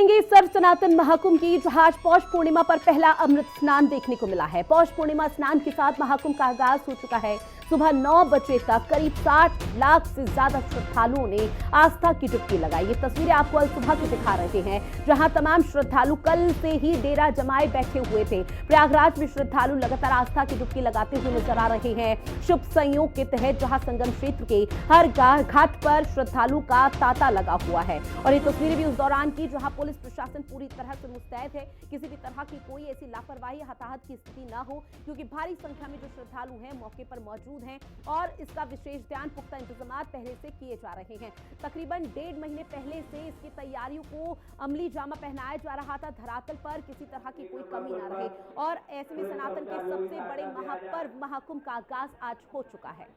करेंगे सर्व सनातन महाकुंभ की, जहां आज पौष पूर्णिमा पर पहला अमृत स्नान देखने को मिला है। पौष पूर्णिमा स्नान के साथ महाकुंभ का आगाज हो चुका है। सुबह 9 बजे तक करीब 60 लाख से ज्यादा श्रद्धालुओं ने आस्था की डुबकी लगाई। ये तस्वीरें आपको आज सुबह की दिखा रहे हैं, जहां तमाम श्रद्धालु कल से ही डेरा जमाए बैठे हुए थे। प्रयागराज में श्रद्धालु लगातार आस्था की डुबकी लगाते हुए नजर आ रहे हैं। शुभ संयोग के तहत जहां संगम क्षेत्र के हर घाट पर श्रद्धालु का तांता लगा हुआ है। और ये तस्वीरें भी उस दौरान की जहां पुलिस प्रशासन पूरी तरह से मुस्तैद है, किसी भी तरह की कोई ऐसी लापरवाही हताहत की स्थिति न हो, क्योंकि भारी संख्या में जो श्रद्धालु हैं मौके पर मौजूद हैं और इसका विशेष ध्यान पुख्ता इंतजाम पहले से किए जा रहे हैं। तकरीबन 1.5 महीने पहले से इसकी तैयारियों को अमली जामा पहनाया जा रहा था, धरातल पर किसी तरह की कोई कमी ना रहे। और ऐसे में सनातन के सबसे बड़े महापर्व महाकुंभ का आगाज आज हो चुका है।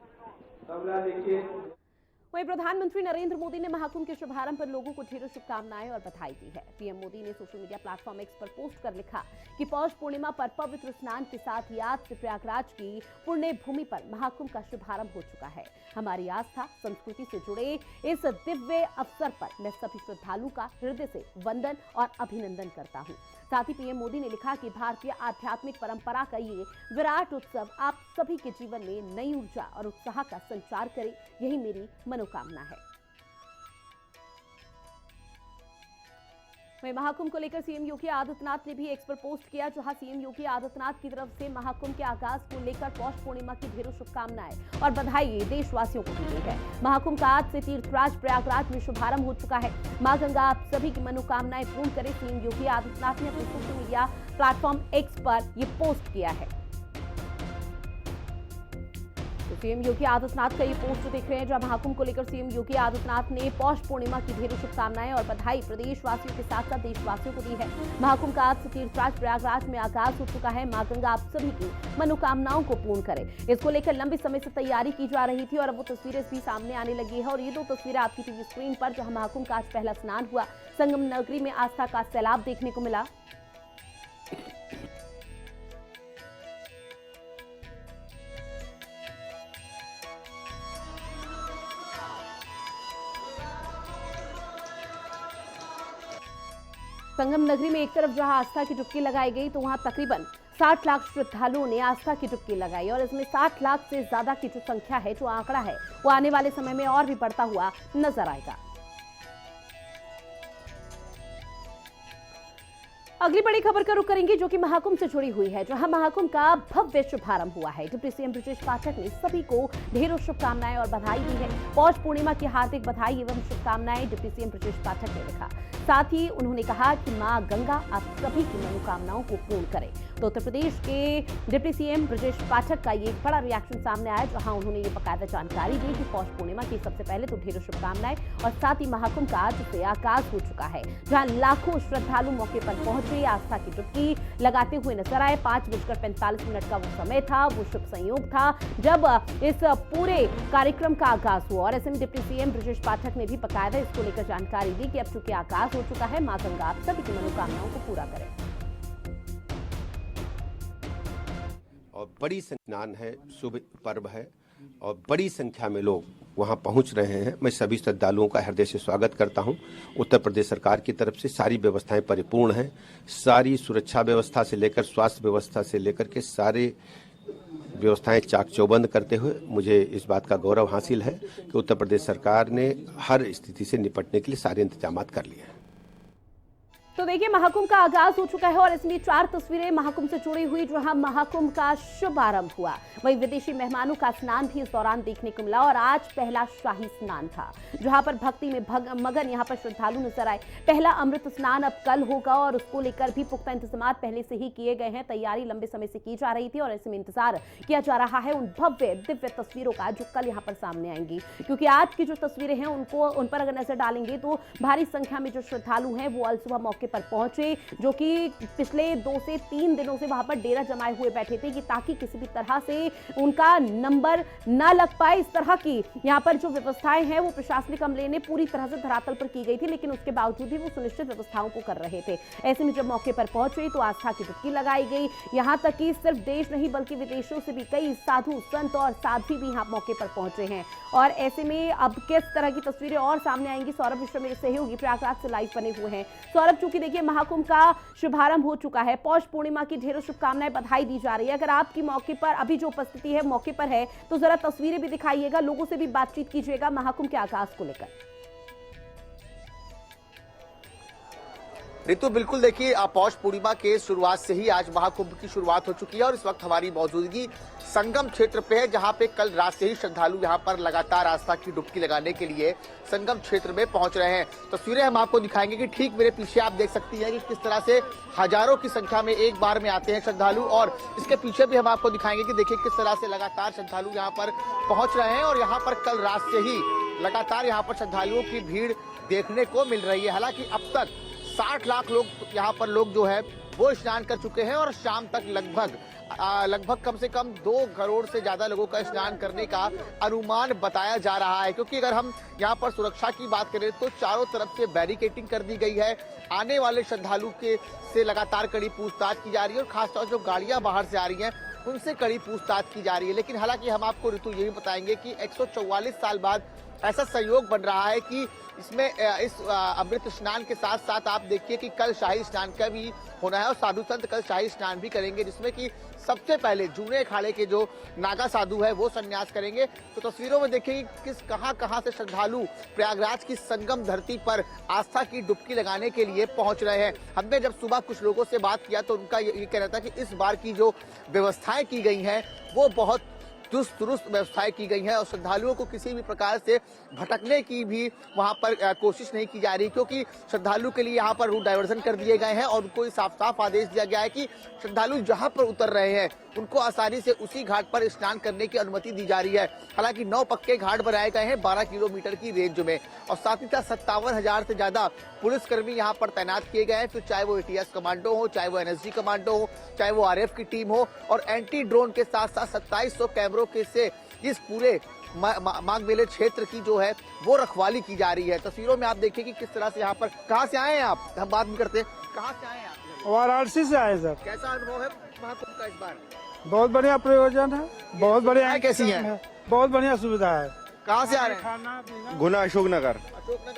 वहीं प्रधानमंत्री नरेंद्र मोदी ने महाकुंभ के शुभारंभ पर लोगों को ढेरों शुभकामनाएं और बधाई दी है। पीएम मोदी ने सोशल मीडिया प्लेटफॉर्म एक्स पर पोस्ट कर लिखा कि पौष पूर्णिमा पर पवित्र स्नान के साथ ही आज से प्रयागराज की पुण्य भूमि पर महाकुंभ का शुभारंभ हो चुका है। हमारी आस्था संस्कृति से जुड़े इस दिव्य अवसर पर मैं सभी श्रद्धालुओं का हृदय से वंदन और अभिनंदन करता हूँ। साथ ही पीएम मोदी ने लिखा कि भारतीय आध्यात्मिक परंपरा का ये विराट उत्सव आप सभी के जीवन में नई ऊर्जा और उत्साह का संचार करे, यही मेरी मनोकामना है। वहीं महाकुंभ को लेकर सीएम योगी आदित्यनाथ ने भी एक्स पर पोस्ट किया, जहां सीएम योगी आदित्यनाथ की तरफ से महाकुंभ के आगाज को लेकर पौष पूर्णिमा की ढेरों शुभकामनाएं और बधाई देशवासियों को दी गई है। महाकुंभ का आज से तीर्थराज प्रयागराज में शुभारंभ हो चुका है। मां गंगा आप सभी की मनोकामनाएं पूर्ण करे, सीएम योगी आदित्यनाथ ने अपने सोशल मीडिया प्लेटफॉर्म एक्स पर यह पोस्ट किया है। सीएम योगी आदित्यनाथ का ये पोस्ट देख रहे हैं, जहां महाकुंभ को लेकर सीएम योगी आदित्यनाथ ने पौष पूर्णिमा की ढेरों शुभकामनाएं और बधाई प्रदेशवासियों के साथ साथ देशवासियों को दी है। महाकुंभ का आज से तीर्थराज प्रयागराज में आगाज हो चुका है। मां गंगा आप सभी की मनोकामनाओं को पूर्ण करे, इसको लेकर लंबे समय से तैयारी की जा रही थी और अब वो तस्वीरें भी सामने आने लगी है। और ये 2 तस्वीरें आपकी टीवी स्क्रीन पर, जहां महाकुंभ का आज पहला स्नान हुआ, संगम नगरी में आस्था का सैलाब देखने को मिला। संगम नगरी में एक तरफ जहां आस्था की डुबकी लगाई गई, तो वहां तकरीबन 60 लाख श्रद्धालुओं ने आस्था की डुबकी लगाई। और इसमें 60 लाख से ज्यादा की जो संख्या है, जो आंकड़ा है, वो आने वाले समय में और भी बढ़ता हुआ नजर आएगा। अगली बड़ी खबर का रुख करेंगे, जो कि महाकुंभ से जुड़ी हुई है, जहां महाकुंभ का भव्य शुभारंभ हुआ है। डिप्टी सीएम ब्रजेश पाठक ने सभी को ढेरों शुभकामनाएं और बधाई दी है। पौष पूर्णिमा की हार्दिक बधाई एवं शुभकामनाएं डिप्टी सीएम ब्रजेश पाठक ने लिखा। साथ ही उन्होंने कहा कि मां गंगा आप सभी की मनोकामनाओं को पूर्ण करे। तो उत्तर प्रदेश के डिप्टी सीएम ब्रजेश पाठक का ये बड़ा रिएक्शन सामने आया, जहां उन्होंने ये बकायदा जानकारी दी कि पौष पूर्णिमा की सबसे पहले तो ढेरों शुभकामनाएं और साथ ही महाकुंभ का आज से आगाज हो चुका है, जहां लाखों श्रद्धालु मौके पर पहुंचे, आस्था की डुबकी लगाते हुए नजर आए। 5:45 का वो समय था, वो शुभ संयोग था जब इस पूरे कार्यक्रम का आगाज हुआ। और ऐसे में डिप्टी सीएम ब्रजेश पाठक ने भी बकायदा इसको लेकर जानकारी दी कि अब चूंकि आगाज हो चुका है, मां गंगा आप सभी की मनोकामनाओं को पूरा करें। और बड़ी स्नान है, शुभ पर्व है और बड़ी संख्या में लोग वहां पहुंच रहे हैं। मैं सभी श्रद्धालुओं का हृदय से स्वागत करता हूं। उत्तर प्रदेश सरकार की तरफ से सारी व्यवस्थाएं परिपूर्ण हैं। सारी सुरक्षा व्यवस्था से लेकर स्वास्थ्य व्यवस्था से लेकर के सारे व्यवस्थाएं चाक चौबंद करते हुए मुझे इस बात का गौरव हासिल है कि उत्तर प्रदेश सरकार ने हर स्थिति से निपटने के लिए सारे इंतजाम कर लिए हैं। तो देखिए, महाकुंभ का आगाज हो चुका है और इसमें 4 तस्वीरें महाकुंभ से जुड़ी हुई, जहां महाकुंभ का शुभारंभ हुआ। वहीं विदेशी मेहमानों का स्नान भी इस दौरान देखने को मिला और आज पहला शाही स्नान था, जहां पर भक्ति में मगन यहां पर श्रद्धालु नजर आए। पहला अमृत स्नान अब कल होगा और उसको लेकर भी पुख्ता इंतजाम पहले से ही किए गए हैं। तैयारी लंबे समय से की जा रही थी और ऐसे में इंतजार किया जा रहा है उन भव्य दिव्य तस्वीरों का, जो कल यहाँ पर सामने आएंगी। क्योंकि आज की जो तस्वीरें हैं उन पर अगर नजर डालेंगे तो भारी संख्या में जो श्रद्धालु हैं वो आज सुबह मौके पर पहुंचे, जो कि पिछले 2 से 3 दिनों से वहां पर डेरा जमाए हुए बैठे थे, कि ताकि किसी भी तरह से उनका नंबर ना लग पाए। इस तरह की यहां पर जो व्यवस्थाएं हैं वो प्रशासनिक अमले ने पूरी तरह से धरातल पर की गई थी, लेकिन उसके बावजूद भी वो सुनिश्चित व्यवस्थाओं को कर रहे थे। ऐसे में जब मौके पर पहुंचे तो आस्था की डुबकी लगाई गई। यहां तक कि सिर्फ देश नहीं बल्कि विदेशों से भी कई साधु संत और साध्वी भी यहां मौके पर पहुंचे हैं। और ऐसे में अब किस तरह की तस्वीरें और सामने आएंगी, सौरभ मिश्रा मेरे सहयोगी प्रयागराज से लाइव बने हुए हैं। सौरभ, क्योंकि देखिए महाकुंभ का शुभारंभ हो चुका है। पौष पूर्णिमा की ढेरों शुभकामनाएं, बधाई दी जा रही है। अगर आपकी मौके पर अभी जो उपस्थिति है मौके पर है तो जरा तस्वीरें भी दिखाइएगा, लोगों से भी बातचीत कीजिएगा महाकुंभ के आगाज को लेकर। ऋतु, बिल्कुल देखिए, पौष पूर्णिमा के शुरुआत से ही आज महाकुंभ की शुरुआत हो चुकी है और इस वक्त हमारी मौजूदगी संगम क्षेत्र पे है, जहां पे कल रात से ही श्रद्धालु यहां पर लगातार आस्था की डुबकी लगाने के लिए संगम क्षेत्र में पहुंच रहे हैं। तस्वीरें हम आपको दिखाएंगे कि ठीक मेरे पीछे आप देख सकती हैं कि किस तरह से हजारों की संख्या में एक बार में आते हैं श्रद्धालु, और इसके पीछे भी हम आपको दिखाएंगे कि देखिए किस तरह से लगातार श्रद्धालु यहाँ पर पहुंच रहे हैं और यहाँ पर कल रात से ही लगातार यहाँ पर श्रद्धालुओं की भीड़ देखने को मिल रही है। हालांकि अब तक 60 लाख लोग यहाँ पर लोग जो है वो स्नान कर चुके हैं और शाम तक लगभग कम से कम 2 करोड़ से ज्यादा लोगों का स्नान करने का अनुमान बताया जा रहा है। क्योंकि अगर हम यहाँ पर सुरक्षा की बात करें तो चारों तरफ से बैरिकेडिंग कर दी गई है। आने वाले श्रद्धालु के से लगातार कड़ी पूछताछ की जा रही है और खासतौर से जो गाड़ियां बाहर से आ रही हैं उनसे कड़ी पूछताछ की जा रही है। लेकिन हालांकि हम आपको ऋतु ये भी बताएंगे कि 144 साल बाद ऐसा संयोग बन रहा है कि इसमें इस अमृत स्नान के साथ साथ आप देखिए कि कल शाही स्नान का भी होना है और साधु संत कल शाही स्नान भी करेंगे, जिसमें कि सबसे पहले जूने अखाड़े के जो नागा साधु है वो संन्यास करेंगे। तो तस्वीरों में देखिए कि कहां से श्रद्धालु प्रयागराज की संगम धरती पर आस्था की डुबकी लगाने के लिए पहुंच रहे हैं। हमने जब सुबह कुछ लोगों से बात किया तो उनका ये कहना था कि इस बार की जो व्यवस्थाएं की गई हैं वो बहुत चुस्त दुरुस्त व्यवस्थाएं की गई हैं और श्रद्धालुओं को किसी भी प्रकार से भटकने की भी वहां पर कोशिश नहीं की जा रही, क्योंकि श्रद्धालु के लिए यहां पर रूट डाइवर्जन कर दिए गए हैं और उनको साफ आदेश दिया गया है कि श्रद्धालु जहां पर उतर रहे हैं उनको आसानी से उसी घाट पर स्नान करने की अनुमति दी जा रही है। हालांकि 9 पक्के घाट बनाए गए हैं 12 किलोमीटर की रेंज में और साथ ही साथ 57,000 से ज्यादा पुलिसकर्मी यहाँ पर तैनात किए गए हैं। फिर चाहे वो ATS कमांडो हो, चाहे वो NSG कमांडो हो, चाहे वो RF की टीम हो और एंटी ड्रोन के साथ साथ 2700 कैमरों के से इस पूरे माघ मेले क्षेत्र की जो है वो रखवाली की जा रही है। तस्वीरों में आप देखिए कि किस तरह से यहाँ पर, कहाँ से आए हैं आप, हम बात भी करते हैं, कहाँ से आए हैं आप? वाराणसी से आए सर। कैसा अनुभव है महाकुंभ का इस बार? बहुत बढ़िया प्रयोजन है, बहुत बढ़िया। कैसी है? बहुत बढ़िया सुविधा है। कहाँ से आ रहे हैं? खाना पीना। गुना अशोकनगर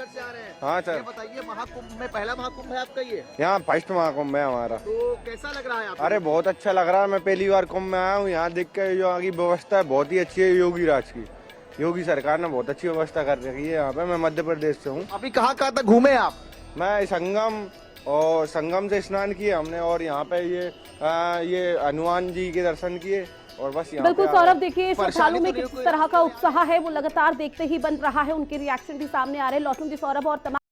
से आ रहे हैं। हाँ सर। ये बताइए, महाकुंभ में पहला महाकुंभ है आपका ये? यहाँ फर्स्ट महाकुंभ है हमारा। तो कैसा लग रहा है आपको? अरे बहुत अच्छा लग रहा है, मैं पहली बार कुंभ में आया हूँ। यहाँ देख के जो आगे व्यवस्था है बहुत ही अच्छी है योगी राज की। योगी सरकार ने बहुत अच्छी व्यवस्था कर रखी है यहाँ पे। मैं मध्य प्रदेश से हूँ। अभी कहाँ तक घूमे आप? मैं संगम से स्नान किए हमने और यहाँ पे ये हनुमान जी के दर्शन किए और बस यहाँ बिल्कुल सौरभ, देखिए श्रद्धालु में तो किस तरह का उत्साह है वो लगातार देखते ही बन रहा है। उनके रिएक्शन भी सामने आ रहे हैं। लौटूंगी सौरभ और तमाम